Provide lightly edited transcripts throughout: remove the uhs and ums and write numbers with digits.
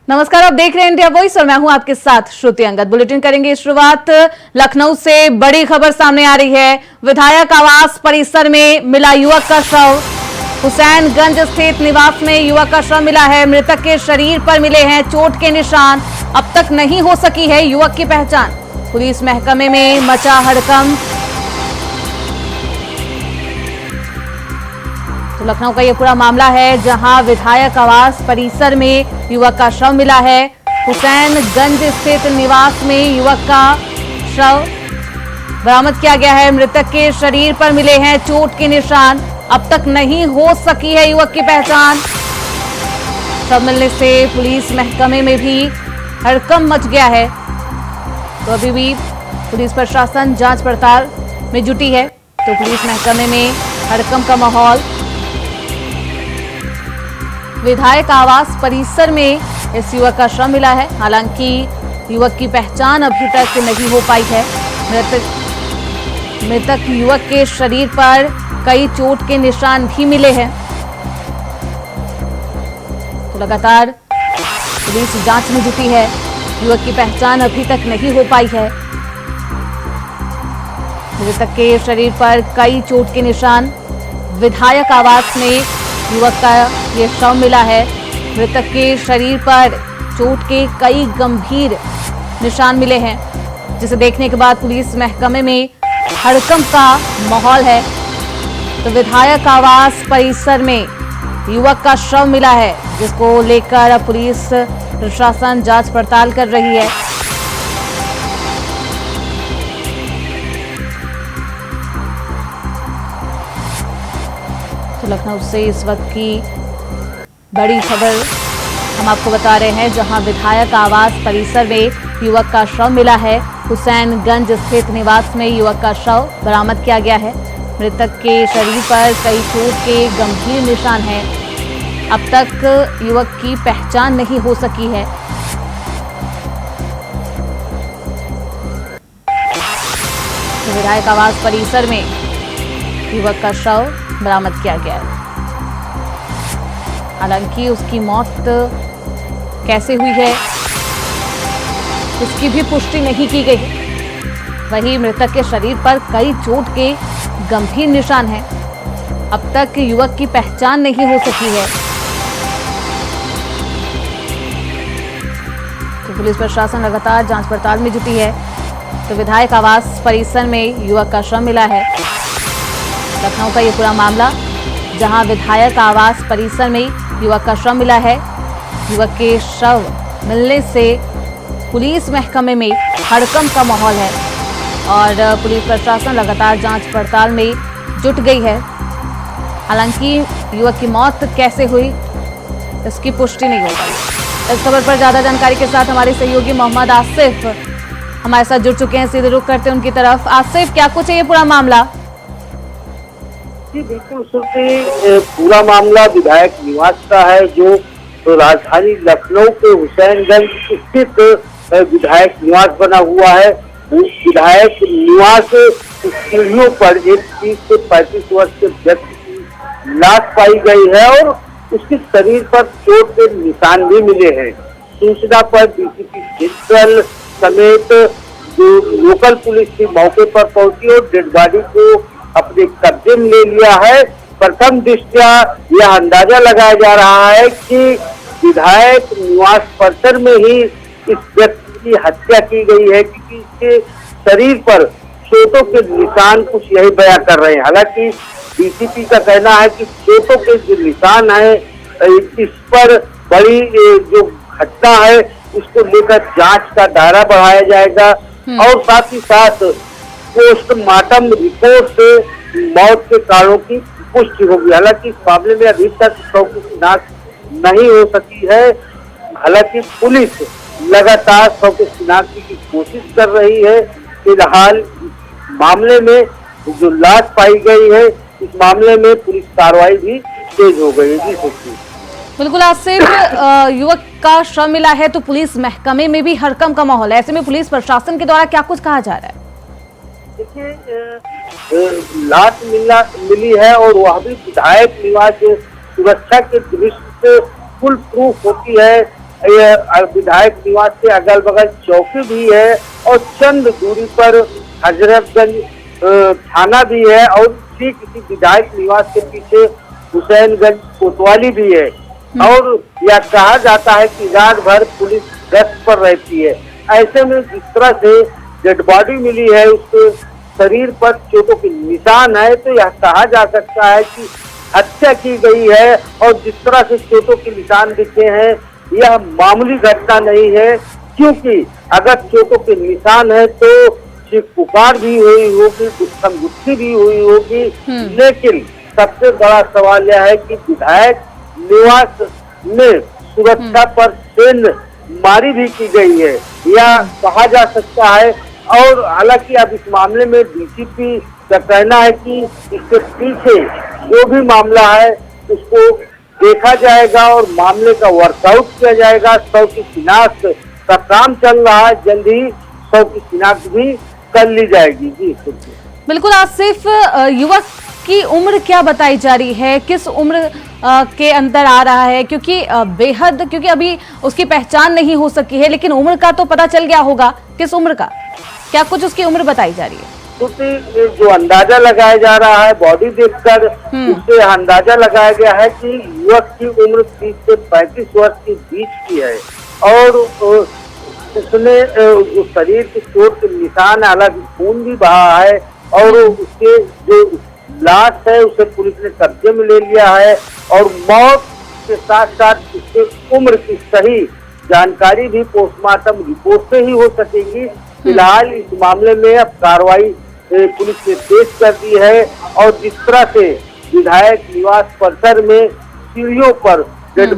नमस्कार, आप देख रहे हैं इंडिया वॉइस और मैं हूं आपके साथ श्रुति अंगद। बुलेटिन करेंगे शुरुआत लखनऊ से। बड़ी खबर सामने आ रही है। विधायक आवास परिसर में मिला युवक का शव। हुसैनगंज स्थित निवास में युवक का शव मिला है। मृतक के शरीर पर मिले हैं चोट के निशान। अब तक नहीं हो सकी है युवक की पहचान। पुलिस महकमे में मचा हड़कंप। तो लखनऊ का ये पूरा मामला है जहां विधायक आवास परिसर में युवक का शव मिला है। हुसैनगंज स्थित निवास में युवक का शव बरामद किया गया है। मृतक के शरीर पर मिले हैं चोट के निशान। अब तक नहीं हो सकी है युवक की पहचान। शव मिलने से पुलिस महकमे में भी हड़कंप मच गया है। तो अभी भी पुलिस प्रशासन जांच पड़ताल में जुटी है। तो पुलिस महकमे में हड़कंप का माहौल। विधायक आवास परिसर में इस युवक का शव मिला है। हालांकि युवक की पहचान अभी तक नहीं हो पाई है। मृतक युवक के शरीर पर कई चोट के निशान भी मिले हैं। तो लगातार पुलिस जांच में जुटी है। युवक की पहचान अभी तक नहीं हो पाई है। मृतक के शरीर पर कई चोट के निशान। विधायक आवास में युवक का ये शव मिला है। मृतक के शरीर पर चोट के कई गंभीर निशान मिले हैं, जिसे देखने के बाद पुलिस महकमे में हड़कंप का माहौल है। तो विधायक आवास परिसर में युवक का शव मिला है, जिसको लेकर अब पुलिस प्रशासन जांच पड़ताल कर रही है। लखनऊ से इस वक्त की बड़ी खबर हम आपको बता रहे हैं, जहां विधायक आवास परिसर में युवक का शव मिला है। हुसैनगंज स्थित निवास में युवक का शव बरामद किया गया है। मृतक के शरीर पर कई चोट के गंभीर निशान हैं। अब तक युवक की पहचान नहीं हो सकी है। तो विधायक आवास परिसर में युवक का शव बरामद किया गया है। हालांकि उसकी मौत कैसे हुई है इसकी भी पुष्टि नहीं की गई है। वहीं मृतक के शरीर पर कई चोट के गंभीर निशान हैं। अब तक युवक की पहचान नहीं हो सकी है। तो पुलिस प्रशासन लगातार जांच पड़ताल में जुटी है। तो विधायक आवास परिसर में युवक का शव मिला है। लखनऊ का ये पूरा मामला, जहां विधायक आवास परिसर में युवक का शव मिला है। युवक के शव मिलने से पुलिस महकमे में हड़कंप का माहौल है और पुलिस प्रशासन लगातार जांच पड़ताल में जुट गई है। हालांकि युवक की मौत कैसे हुई इसकी पुष्टि नहीं हो पाई। इस खबर पर ज्यादा जानकारी के साथ हमारे सहयोगी मोहम्मद आसिफ हमारे साथ जुड़ चुके हैं। सीधे रुख करते हैं उनकी तरफ। आसिफ, क्या कुछ है ये पूरा मामला? जी बिल्कुल श्रुति, पूरा मामला विधायक निवास का है, जो राजधानी लखनऊ के हुसैनगंज स्थित विधायक निवास बना हुआ है। विधायक निवास सीढ़ियों पर एक 30 से 35 वर्ष के व्यक्ति की लाश पाई गई है और उसके शरीर पर चोट के निशान भी मिले हैं। सूचना पर डीसीपी सेंट्रल समेत जो लोकल पुलिस की मौके पर पहुंची और डेड बॉडी को अपने कब्जे में ले लिया है। प्रथम दृष्टया यह अंदाजा लगाया जा रहा है कि विधायक निवास परिसर में ही इस व्यक्ति की हत्या की गई है, क्योंकि इसके शरीर पर चोटों के निशान कुछ यही बयां कर रहे हैं। हालांकि डीसीपी का कहना है कि चोटों के जो निशान है इस पर बड़ी जो घटना है उसको लेकर जांच का दायरा बढ़ाया जाएगा और साथ ही साथ पोस्टमार्टम रिपोर्ट से मौत के कारणों की पुष्टि होगी। हालांकि इस मामले में अभी तक शव की शिनाख्त नहीं हो सकी है। हालांकि पुलिस लगातार शव की शिनाख्त की कोशिश कर रही है। फिलहाल मामले में जो लाश पाई गई है, इस मामले में पुलिस कार्रवाई भी तेज हो गई है। जी बिल्कुल आसिफ, युवक का शव मिला है तो पुलिस महकमे में भी हड़कंप का माहौल है। ऐसे में पुलिस प्रशासन के द्वारा क्या कुछ कहा जा रहा है? देखिए, लाश मिली है और वह भी विधायक निवास सुरक्षा के दृष्टि से फुल प्रूफ होती है। विधायक निवास के अगल बगल चौकी भी है और चंद दूरी पर हजरतगंज थाना भी है और ठीक इसी विधायक निवास के पीछे हुसैनगंज कोतवाली भी है। और यह कहा जाता है कि रात भर पुलिस गश्त पर रहती है। ऐसे में जिस तरह से डेड बॉडी मिली है, उसके शरीर पर चोटों के निशान है, तो यह कहा जा सकता है कि हत्या की गई है। और जिस तरह से चोटों के निशान दिखे हैं, यह मामूली घटना नहीं है, क्योंकि अगर चोटों के निशान है तो चीख पुकार भी हुई होगी, गुत्थम गुत्थी भी हुई होगी। लेकिन सबसे बड़ा सवाल यह है कि विधायक निवास में सुरक्षा पर सेंध मारी भी की गई है, यह कहा जा सकता है। और हालांकि अब इस मामले में डीसीपी का कहना है कि इसके पीछे जो भी मामला है उसको देखा जाएगा और मामले का वर्कआउट किया जाएगा। शव की शिनाख्त का काम चल रहा है, जल्द ही शव की शिनाख्त भी कर ली जाएगी। जी बिल्कुल आसिफ, युवक की उम्र क्या बताई जा रही है, किस उम्र के अंदर आ रहा है? क्योंकि क्योंकि अभी उसकी पहचान नहीं हो सकी है, लेकिन उम्र का तो पता चल गया होगा। किस उम्र का, क्या कुछ उसकी उम्र बताई जा रही है? क्योंकि जो अंदाजा लगाया जा रहा है बॉडी देखकर, उससे अंदाजा लगाया गया है कि युवक की उम्र 30 से 35 वर्ष के बीच की है। और उसने जो शरीर के चोट के निशान, हालांकि खून भी बहा है और उसके जो लाश है उसे पुलिस ने कब्जे में ले लिया है। और मौत के साथ साथ उसके उम्र की सही जानकारी भी पोस्टमार्टम रिपोर्ट से ही हो सकेगी। फिलहाल इस मामले में अब कार्रवाई पुलिस ने तेज कर दी है। और जिस तरह से विधायक निवास परिसर में सीढ़ियों पर डेड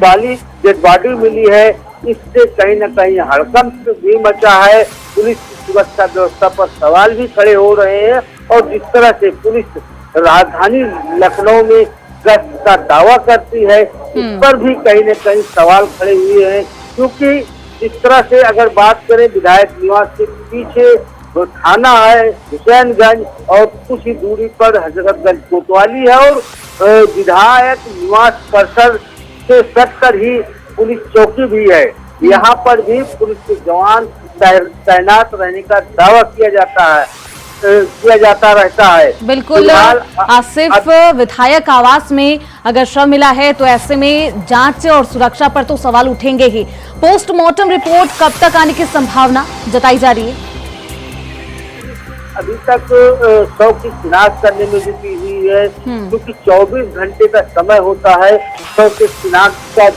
बॉडी मिली है, इससे कहीं न कहीं हड़कंप भी मचा है। पुलिस की सुरक्षा व्यवस्था पर सवाल भी खड़े हो रहे हैं। और जिस तरह से पुलिस राजधानी लखनऊ में गश्त का दावा करती है, इस पर भी कहीं न कहीं सवाल खड़े हुए हैं। क्योंकि इस तरह से अगर बात करें, विधायक निवास के पीछे जो थाना है हुसैनगंज और कुछ ही दूरी पर हजरतगंज कोतवाली है और विधायक निवास परिसर से सटकर ही पुलिस चौकी भी है। यहाँ पर भी पुलिस के जवान तैनात रहने का दावा किया जाता रहता है। बिल्कुल आसिफ, विधायक आवास में अगर शव मिला है तो ऐसे में जांच और सुरक्षा पर तो सवाल उठेंगे ही। पोस्टमार्टम रिपोर्ट कब तक आने की संभावना जताई जा रही है? अभी तक शव की शिनाख्त करने में जुटी हुई है, क्योंकि 24 घंटे का समय होता है शव के शिनाख्त का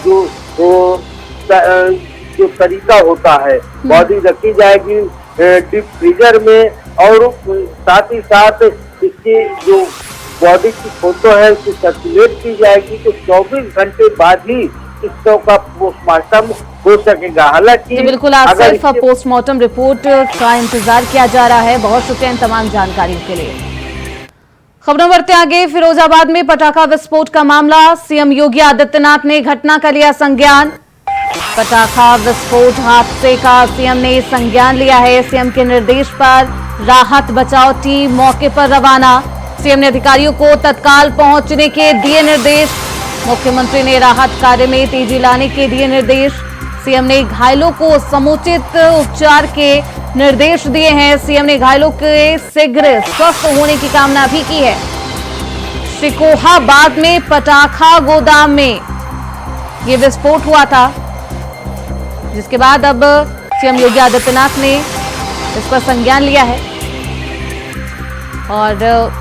जो तरीका होता है। बॉडी रखी जाएगी डीप फ्रीजर में और साथ ही साथ इसकी जो बॉडी की फोटो है उसकी सर्कुलेट की जाएगी। तो 24 घंटे बाद ही इस शव का पोस्टमार्टम हो सकेगा। हालांकि बिल्कुल आसिफ, पोस्टमार्टम रिपोर्ट का इंतजार किया जा रहा है। बहुत शुक्रिया इन तमाम जानकारियों के लिए। खबरों बढ़ते आगे। फिरोजाबाद में पटाखा विस्फोट का मामला, सीएम योगी आदित्यनाथ ने घटना का लिया संज्ञान। पटाखा विस्फोट हादसे का सीएम ने संज्ञान लिया है। सीएम के निर्देश पर राहत बचाव टीम मौके पर रवाना। सीएम ने अधिकारियों को तत्काल पहुंचने के दिए निर्देश। मुख्यमंत्री ने राहत कार्य में तेजी लाने के दिए निर्देश। सीएम ने घायलों को समुचित उपचार के निर्देश दिए हैं। सीएम ने घायलों के शीघ्र स्वस्थ होने की कामना भी की है। शिकोहाबाद में पटाखा गोदाम में ये विस्फोट हुआ था, जिसके बाद अब सीएम योगी आदित्यनाथ ने इस पर संज्ञान लिया है और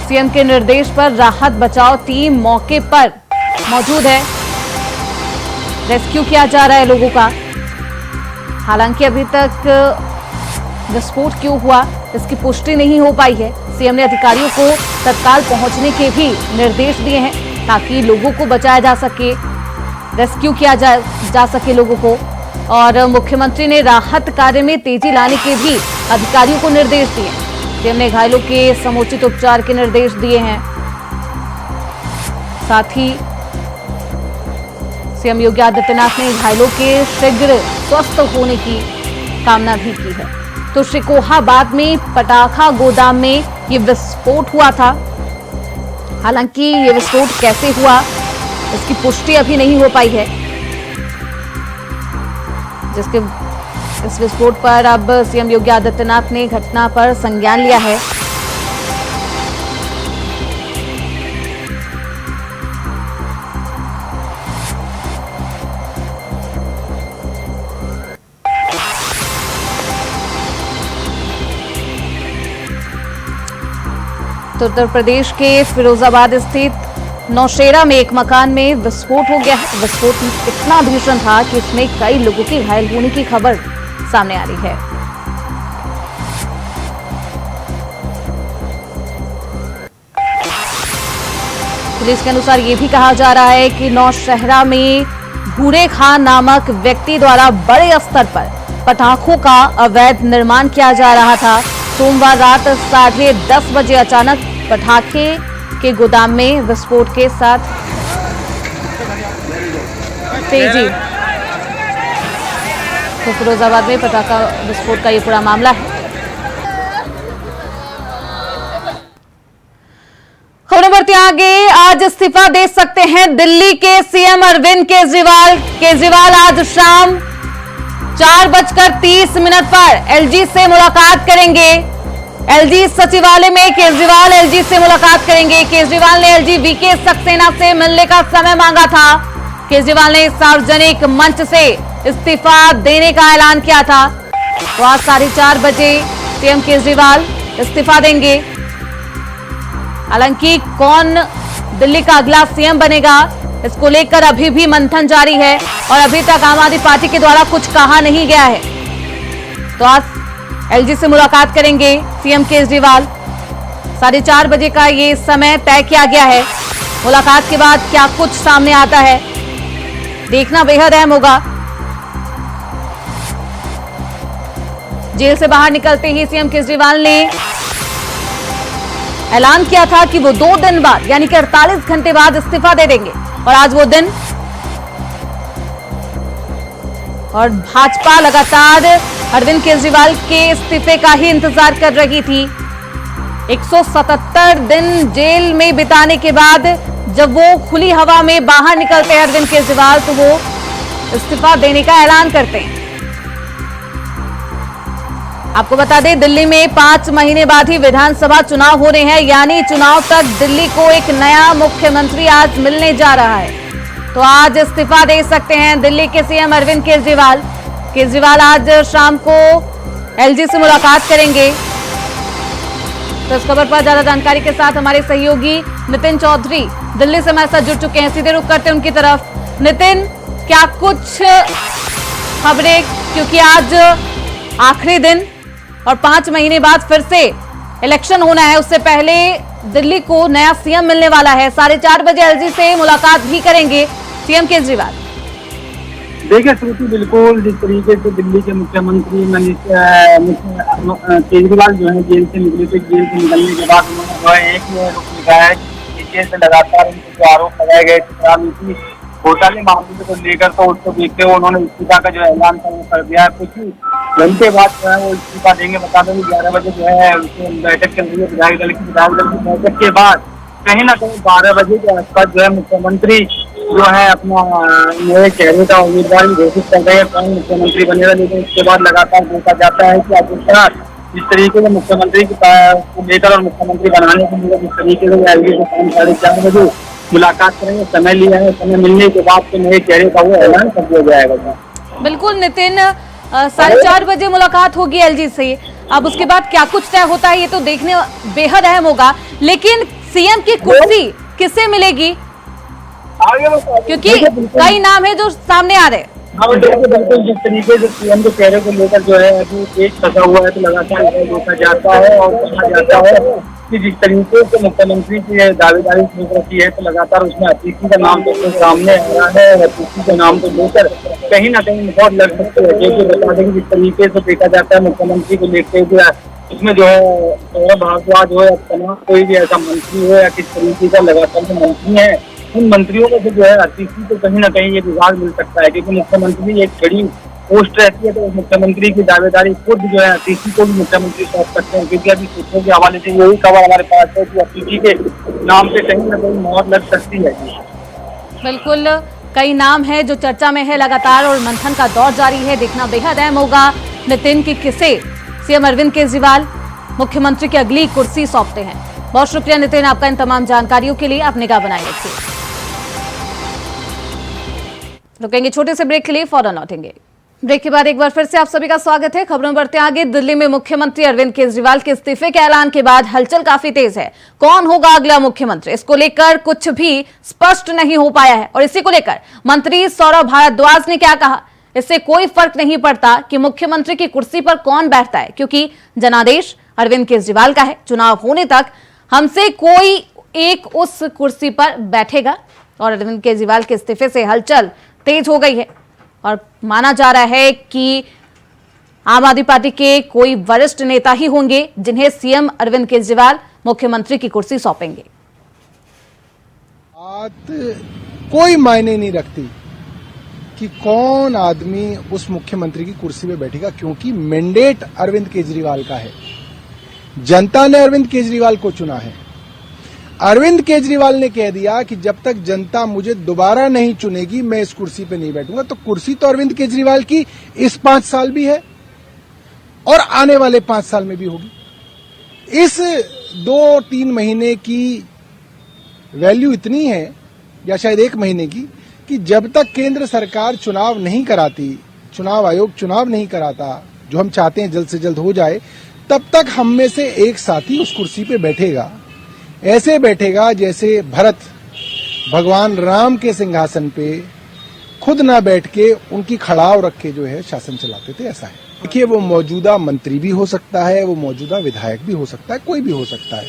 सीएम के निर्देश पर राहत बचाव टीम मौके पर मौजूद है। रेस्क्यू किया जा रहा है लोगों का। हालांकि अभी तक विस्फोट क्यों हुआ इसकी पुष्टि नहीं हो पाई है। सीएम ने अधिकारियों को तत्काल पहुंचने के भी निर्देश दिए हैं ताकि लोगों को बचाया जा सके, रेस्क्यू किया जा सके लोगों को। और मुख्यमंत्री ने राहत कार्य में तेजी लाने के भी अधिकारियों को निर्देश दिए। सीएम ने घायलों के समुचित उपचार के निर्देश दिए हैं। साथ ही सीएम योगी आदित्यनाथ ने घायलों के शीघ्र स्वस्थ होने की कामना भी की है। तो शिकोहाबाद में पटाखा गोदाम में ये विस्फोट हुआ था। हालांकि ये विस्फोट कैसे हुआ इसकी पुष्टि अभी नहीं हो पाई है। जिसके इस विस्फोट पर अब सीएम योगी आदित्यनाथ ने घटना पर संज्ञान लिया है। तो उत्तर प्रदेश के फिरोजाबाद स्थित नौशेरा में एक मकान में विस्फोट हो गया है। विस्फोट इतना भीषण था कि इसमें कई लोगों के घायल होने की खबर सामने आ रही है। पुलिस के अनुसार यह भी कहा जा रहा है कि नौशहरा में भूरे खान नामक व्यक्ति द्वारा बड़े स्तर पर पटाखों का अवैध निर्माण किया जा रहा था। सोमवार रात 10:30 बजे अचानक पटाखे के गोदाम में विस्फोट के साथ तेजी। तो फिरोजाबाद में पटाखा विस्फोट का ये पूरा मामला है। खबर बढ़ती आगे। आज इस्तीफा दे सकते हैं दिल्ली के सीएम अरविंद केजरीवाल। केजरीवाल आज शाम 4:30 पर एलजी से मुलाकात करेंगे। एलजी सचिवालय में केजरीवाल एलजी से मुलाकात करेंगे। केजरीवाल ने एलजी वीके सक्सेना से मिलने का समय मांगा था। केजरीवाल ने सार्वजनिक मंच से इस्तीफा देने का ऐलान किया था। तो आज 4:30 बजे सीएम केजरीवाल इस्तीफा देंगे। हालांकि कौन दिल्ली का अगला सीएम बनेगा, इसको लेकर अभी भी मंथन जारी है और अभी तक आम आदमी पार्टी के द्वारा कुछ कहा नहीं गया है। तो आज एलजी से मुलाकात करेंगे सीएम केजरीवाल। 4:30 बजे का ये समय तय किया गया है। मुलाकात के बाद क्या कुछ सामने आता है, देखना बेहद अहम होगा। जेल से बाहर निकलते ही सीएम केजरीवाल ने ऐलान किया था कि वो 2 दिन बाद यानी कि 48 घंटे बाद इस्तीफा दे देंगे। और आज वो दिन, और भाजपा लगातार अरविंद केजरीवाल के इस्तीफे का ही इंतजार कर रही थी। 177 दिन जेल में बिताने के बाद जब वो खुली हवा में बाहर निकलते हैं अरविंद केजरीवाल, तो वो इस्तीफा देने का ऐलान करते हैं। आपको बता दें, दिल्ली में 5 महीने बाद ही विधानसभा चुनाव हो रहे हैं, यानी चुनाव तक दिल्ली को एक नया मुख्यमंत्री आज मिलने जा रहा है। तो आज इस्तीफा दे सकते हैं दिल्ली के सीएम अरविंद केजरीवाल। केजरीवाल आज शाम को एलजी से मुलाकात करेंगे। तो इस खबर पर ज्यादा जानकारी के साथ हमारे सहयोगी नितिन चौधरी दिल्ली से हमारे साथ जुड़ चुके हैं। सीधे रुख करते हैं उनकी तरफ। नितिन, क्या कुछ खबरें, क्योंकि आज आखिरी दिन और 5 महीने बाद फिर से इलेक्शन होना है, उससे पहले दिल्ली को नया सीएम मिलने वाला है। 4:30 बजे एलजी से मुलाकात भी करेंगे सीएम केजरीवाल। देखिए श्रुति, बिल्कुल जिस तरीके से दिल्ली के मुख्यमंत्री केजरीवाल जो है जेल से निकले थे, जेल से निकलने के बाद उन्होंने जो है एक रुख लिखा है कि जेल से लगातार उनके जो आरोप लगाए गए थे घोटाले मामले को लेकर, तो उसको देखते हुए उन्होंने इस्तीफा का जो ऐलान कर दिया है। कुछ घंटे बाद जो है वो इस्तीफा देंगे। बता दें 11 बजे जो है बैठक चल रही है विधायक दल की बैठक के बाद कहीं ना कहीं 12 बजे के आसपास जो है मुख्यमंत्री जो है अपना नए चेहरे का उम्मीदवार घोषित कर रहे हैं कौन मुख्यमंत्री बनेगा। लेकिन इसके बाद लगातार देखा जाता है कि आखिरकार जिस तरीके से मुख्यमंत्री को लेकर और मुख्यमंत्री बनाने के लिए जिस तरीके से एलजी से 4:30 बजे मुलाकात करेंगे, समय लिया है, समय मिलने के बाद तो नए चेहरे का वो ऐलान कर दिया जाएगा। बिल्कुल नितिन, 4:30 बजे मुलाकात होगी एलजी से। अब उसके बाद क्या कुछ तय होता है ये तो देखने बेहद अहम होगा। लेकिन सीएम की कुर्सी किसे मिलेगी, क्योंकि कई नाम है जो सामने आ रहे हैं। हाँ बिल्कुल, जिस तरीके से सीएम के चेहरे को लेकर जो है अभी एक फंसा हुआ है, तो लगातार देखा जाता है और कहा जाता है कि जिस तरीके से मुख्यमंत्री की दावेदारी शुरू रखी है, तो लगातार उसमें अतिथि का नाम तो सामने आ रहा है। अतिथि के नाम को लेकर कहीं ना कहीं बहुत लग सकते हैं, क्योंकि बता दें जिस तरीके से देखा जाता है मुख्यमंत्री को लेकर हुए इसमें जो है सौरभ भारद्वाज हो या तमाम कोई भी ऐसा मंत्री हो या किस तरीके का लगातार जो मंत्री है, उन मंत्रियों को जो है अतिथि को कहीं ना कहीं ये विभाग मिल सकता है। क्योंकि मुख्यमंत्री एक बड़ी पोस्ट रहती है, तो मुख्यमंत्री की दावेदारी खुद जो है अतिथि को भी मुख्यमंत्री सौंप सकते हैं। क्योंकि अभी सूत्रों के हवाले से यही खबर हमारे पास है कि अतिथि के नाम पे कहीं ना कहीं मोहर लग सकती है। बिल्कुल, कई नाम है जो चर्चा में है लगातार और मंथन का दौर जारी है। देखना बेहद अहम होगा नितिन की किसे सीएम अरविंद केजरीवाल मुख्यमंत्री की अगली कुर्सी सौंपते हैं। बहुत शुक्रिया नितिन आपका इन तमाम जानकारियों के लिए। आप निगाह बनाए रखिए। रुकेंगे छोटे से ब्रेक के लिए, फौरन लौटेंगे। ब्रेक के बाद एक बार फिर से आप सभी का स्वागत है। खबरों बढ़ते आगे। दिल्ली में मुख्यमंत्री अरविंद केजरीवाल के इस्तीफे के ऐलान के बाद हलचल काफी तेज है। कौन होगा अगला मुख्यमंत्री, इसको लेकर कुछ भी स्पष्ट नहीं हो पाया है और इसी को लेकर मंत्री सौरभ भारद्वाज ने क्या कहा, इससे कोई फर्क नहीं पड़ता कि मुख्यमंत्री की कुर्सी पर कौन बैठता है, क्योंकि जनादेश अरविंद केजरीवाल का है। चुनाव होने तक हमसे कोई एक उस कुर्सी पर बैठेगा। और अरविंद केजरीवाल के इस्तीफे से हलचल तेज हो गई है और माना जा रहा है कि आम आदमी पार्टी के कोई वरिष्ठ नेता ही होंगे जिन्हें सीएम अरविंद केजरीवाल मुख्यमंत्री की कुर्सी सौंपेंगे। बात कोई मायने नहीं रखती कि कौन आदमी उस मुख्यमंत्री की कुर्सी पे बैठेगा, क्योंकि मैंडेट अरविंद केजरीवाल का है। जनता ने अरविंद केजरीवाल को चुना है। अरविंद केजरीवाल ने कह दिया कि जब तक जनता मुझे दोबारा नहीं चुनेगी मैं इस कुर्सी पे नहीं बैठूंगा। तो कुर्सी तो अरविंद केजरीवाल की इस 5 साल भी है और आने वाले 5 साल में भी होगी। इस 2-3 महीने की वैल्यू इतनी है, या शायद 1 महीने की, कि जब तक केंद्र सरकार चुनाव नहीं कराती, चुनाव आयोग चुनाव नहीं कराता, जो हम चाहते हैं जल्द से जल्द हो जाए, तब तक हम में से एक साथी उस कुर्सी पे बैठेगा। ऐसे बैठेगा जैसे भरत भगवान राम के सिंहासन पे खुद ना बैठ के उनकी खड़ाव रख के जो है शासन चलाते थे, ऐसा है। देखिए, वो मौजूदा मंत्री भी हो सकता है, वो मौजूदा विधायक भी हो सकता है, कोई भी हो सकता है।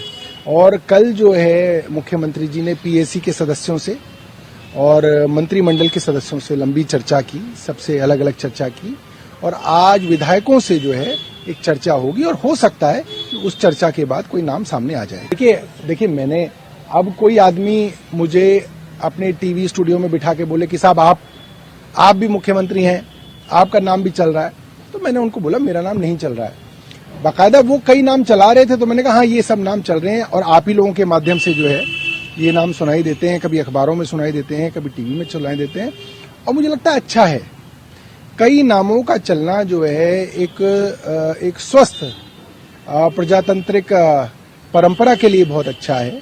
और कल जो है मुख्यमंत्री जी ने पीएसी के सदस्यों से और मंत्रिमंडल के सदस्यों से लंबी चर्चा की, सबसे अलग अलग चर्चा की, और आज विधायकों से जो है एक चर्चा होगी और हो सकता है कि उस चर्चा के बाद कोई नाम सामने आ जाए। देखिए मैंने, अब कोई आदमी मुझे अपने टीवी स्टूडियो में बिठा के बोले कि साहब आप भी मुख्यमंत्री हैं, आपका नाम भी चल रहा है, तो मैंने उनको बोला मेरा नाम नहीं चल रहा है। बाकायदा वो कई नाम चला रहे थे तो मैंने कहा हाँ ये सब नाम चल रहे हैं और आप ही लोगों के माध्यम से जो है ये नाम सुनाई देते हैं, कभी अखबारों में सुनाई देते हैं, कभी टीवी में सुनाई देते हैं, और मुझे लगता है अच्छा है। कई नामों का चलना जो है एक स्वस्थ प्रजातांत्रिक परंपरा के लिए बहुत अच्छा है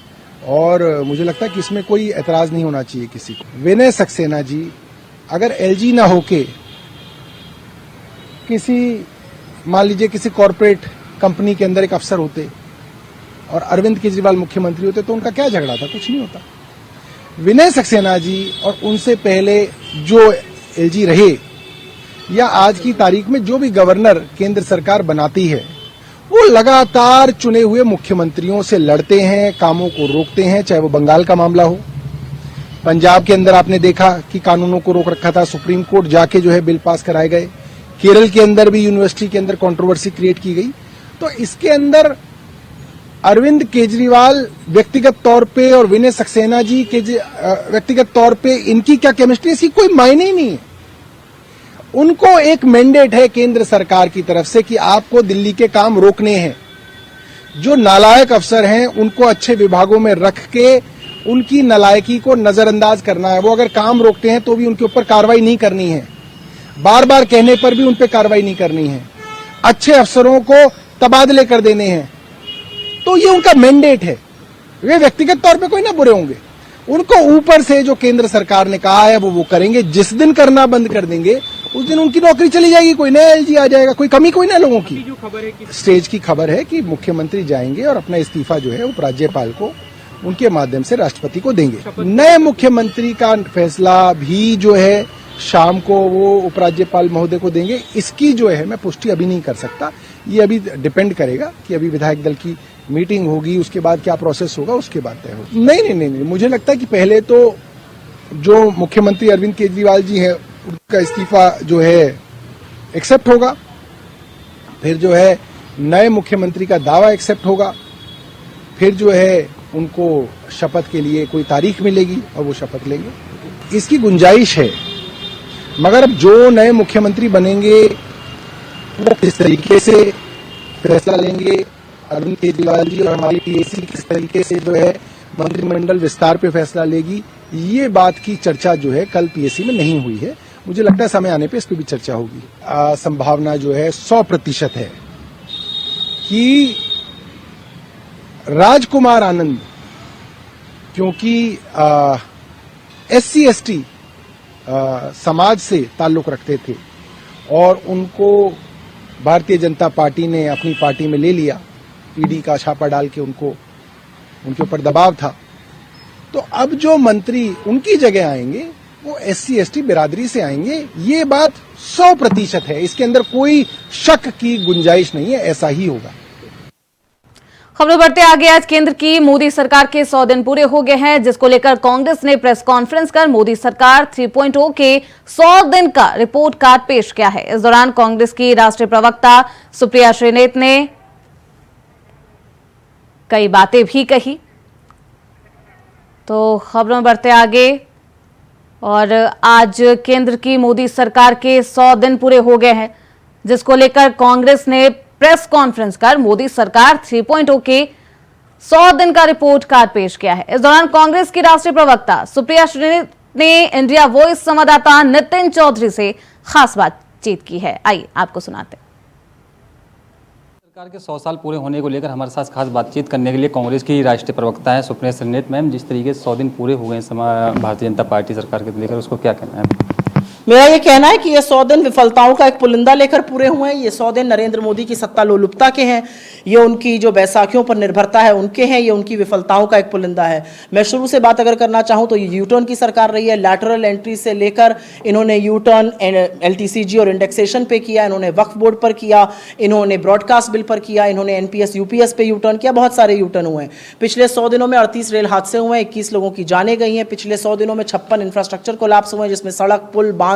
और मुझे लगता है कि इसमें कोई एतराज नहीं होना चाहिए किसी को। विनय सक्सेना जी अगर एलजी ना होके किसी, मान लीजिए किसी कॉरपोरेट कंपनी के अंदर एक अफसर होते और अरविंद केजरीवाल मुख्यमंत्री होते तो उनका क्या झगड़ा था, कुछ नहीं होता। विनय सक्सेना जी और उनसे पहले जो एलजी रहे या आज की तारीख में जो भी गवर्नर केंद्र सरकार बनाती है, वो लगातार चुने हुए मुख्यमंत्रियों से लड़ते हैं, कामों को रोकते हैं, चाहे वो बंगाल का मामला हो, पंजाब के अंदर आपने देखा कि कानूनों को रोक रखा था, सुप्रीम कोर्ट जाके जो है बिल पास कराए गए, केरल के अंदर भी यूनिवर्सिटी के अंदर कंट्रोवर्सी क्रिएट की गई। तो इसके अंदर अरविंद केजरीवाल व्यक्तिगत तौर पे और विनय सक्सेना जी के व्यक्तिगत तौर पे इनकी क्या केमिस्ट्री, इसकी कोई मायने ही नहीं है। उनको एक मैंडेट है केंद्र सरकार की तरफ से कि आपको दिल्ली के काम रोकने हैं। जो नालायक अफसर हैं उनको अच्छे विभागों में रख के उनकी नालायकी को नजरअंदाज करना है। वो अगर काम रोकते हैं तो भी उनके ऊपर कार्रवाई नहीं करनी है, बार बार कहने पर भी उन पर कार्रवाई नहीं करनी है, अच्छे अफसरों को तबादले कर देने हैं। तो ये उनका मैंडेट है। वे व्यक्तिगत तौर पे कोई ना बुरे होंगे, उनको ऊपर से जो केंद्र सरकार ने कहा है वो करेंगे। जिस दिन करना बंद कर देंगे उस दिन उनकी नौकरी चली जाएगी, कोई नया एलजी आ जाएगा, कोई कमी कोई ना लोगों की। जो खबर है कि स्टेज की खबर है कि मुख्यमंत्री जाएंगे और अपना इस्तीफा जो है उपराज्यपाल को उनके माध्यम से राष्ट्रपति को देंगे। नए मुख्यमंत्री का फैसला भी जो है शाम को वो उपराज्यपाल महोदय को देंगे। इसकी जो है मैं पुष्टि अभी नहीं कर सकता, ये अभी डिपेंड करेगा कि अभी विधायक दल की मीटिंग होगी, उसके बाद क्या प्रोसेस होगा, उसके बाद तय होगा। नहीं, मुझे लगता है कि पहले तो जो मुख्यमंत्री अरविंद केजरीवाल जी हैं उनका इस्तीफा जो है एक्सेप्ट होगा, फिर जो है नए मुख्यमंत्री का दावा एक्सेप्ट होगा, फिर जो है उनको शपथ के लिए कोई तारीख मिलेगी और वो शपथ लेंगे। इसकी गुंजाइश है, मगर अब जो नए मुख्यमंत्री बनेंगे वो किस तरीके से फैसला लेंगे, अरविंद केजरीवाल जी और हमारी पीएसी किस तरीके से जो है मंत्रिमंडल विस्तार पे फैसला लेगी, ये बात की चर्चा जो है कल पीएससी में नहीं हुई है। मुझे लगता है समय आने पे इस पर भी चर्चा होगी। संभावना जो है 100% है कि राजकुमार आनंद, क्योंकि SC ST समाज से ताल्लुक रखते थे और उनको भारतीय जनता पार्टी ने अपनी पार्टी में ले लिया, ईडी का छापा डाल के उनके ऊपर दबाव था, तो अब जो मंत्री उनकी जगह आएंगे वो SC ST बिरादरी से आएंगे। ये बात 100% है, इसके अंदर कोई शक की गुंजाइश नहीं है, ऐसा ही होगा। खबरें बढ़ते आगे। आज केंद्र की मोदी सरकार के 100 दिन पूरे हो गए हैं, जिसको लेकर कांग्रेस ने प्रेस कॉन्फ्रेंस कर मोदी सरकार 3.0 के 100 दिन का रिपोर्ट कार्ड पेश किया है। इस दौरान कांग्रेस की राष्ट्रीय प्रवक्ता सुप्रिया श्रीनेत ने कई बातें भी कही। तो खबरों में बढ़ते आगे। और आज केंद्र की मोदी सरकार के 100 दिन पूरे हो गए हैं, जिसको लेकर कांग्रेस ने प्रेस कॉन्फ्रेंस कर मोदी सरकार 3.0 के 100 दिन का रिपोर्ट कार्ड पेश किया है। इस दौरान कांग्रेस की राष्ट्रीय प्रवक्ता सुप्रिया श्रीनेत ने इंडिया वॉइस संवाददाता नितिन चौधरी से खास बातचीत की है। आइए आपको सुनाते हैं। सरकार के 100 साल पूरे होने को लेकर हमारे साथ खास बातचीत करने के लिए कांग्रेस की राष्ट्रीय प्रवक्ता है सुप्रिया श्रीनेत मैम। जिस तरीके से 100 दिन पूरे हो गए भारतीय जनता पार्टी सरकार के लेकर, उसको क्या कहना है? मेरा ये कहना है कि ये 100 दिन विफलताओं का एक पुलिंदा लेकर पूरे हुए हैं। ये 100 दिन नरेंद्र मोदी की सत्ता लोलुपता के हैं, ये उनकी जो बैसाखियों पर निर्भरता है उनके हैं, ये उनकी विफलताओं का एक पुलिंदा है। मैं शुरू से बात अगर करना चाहूँ तो ये यूटर्न की सरकार रही है। लैटरल एंट्री से लेकर इन्होंने यूटर्न LTCG और इंडेक्सेशन पे किया, इन्होंने वक्फ बोर्ड पर किया, इन्होंने ब्रॉडकास्ट बिल पर किया, इन्होंने NPS UPS पे यूटर्न किया, बहुत सारे यूटर्न हुए हैं। पिछले 100 दिनों में 38 रेल हादसे हुए हैं, 21 लोगों की जानें गई हैं। पिछले 100 दिनों में 56 इंफ्रास्ट्रक्चर कोलैप्स हुए हैं, जिसमें सड़क, पुल, बांध,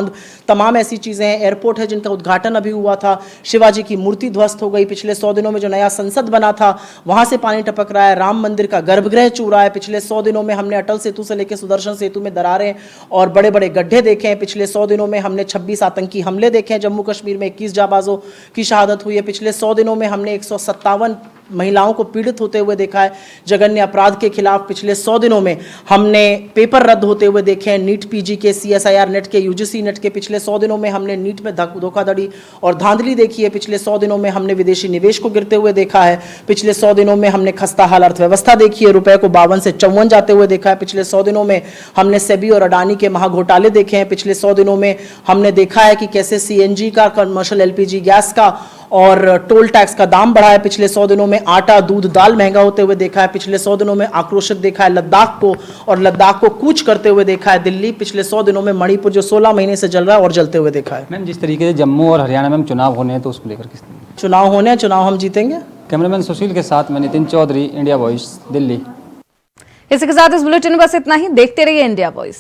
तमाम ऐसी चीजें हैं। एयरपोर्ट है जिनका उद्घाटन अभी हुआ था, शिवाजी की मूर्ति ध्वस्त हो गई। पिछले 100 दिनों में जो नया संसद बना था वहां से पानी टपक रहा है, राम मंदिर का गर्भगृह चूर रहा है। पिछले 100 दिनों में हमने अटल सेतु से लेकर सुदर्शन सेतु में दरारें और बड़े बड़े गड्ढे देखे हैं। पिछले 100 दिनों में हमने 26 आतंकी हमले देखे हैं। जम्मू कश्मीर में 21 जाबाजों की शहादत हुई है। पिछले 100 दिनों में हमने 157 महिलाओं को पीड़ित होते हुए देखा है जघन्य अपराध के खिलाफ। पिछले 100 दिनों में हमने पेपर रद्द होते हुए देखे हैं, नीट PG के, CSIR नेट के, UGC नेट के। पिछले 100 दिनों में हमने नीट में धोखाधड़ी और धांधली देखी है। पिछले 100 दिनों में हमने विदेशी निवेश को गिरते हुए देखा है। पिछले 100 दिनों में हमने खस्ता हाल अर्थव्यवस्था देखी है, रुपए को 52 से 54 जाते हुए देखा है। पिछले 100 दिनों में हमने सेबी और अडानी के महाघोटाले देखे हैं। पिछले 100 दिनों में हमने देखा है कि कैसे CNG का, कमर्शियल LPG गैस का और टोल टैक्स का दाम बढ़ा है। पिछले 100 दिनों में आटा, दूध, दाल महंगा होते हुए देखा है। पिछले 100 दिनों में आक्रोशित देखा है लद्दाख को, और लद्दाख को कूच करते हुए देखा है दिल्ली। पिछले 100 दिनों में मणिपुर जो 16 महीने से जल रहा है और जलते हुए देखा है। मैम, जिस तरीके से जम्मू और हरियाणा में चुनाव होने हैं तो उसको लेकर किस तरह? चुनाव होने हैं, चुनाव हम जीतेंगे। कैमरामैन सुशील के साथ मैं नितिन चौधरी, इंडिया वॉइस, दिल्ली। इसी के साथ इस बुलेटिन में बस इतना ही। देखते रहिए इंडिया वॉइस।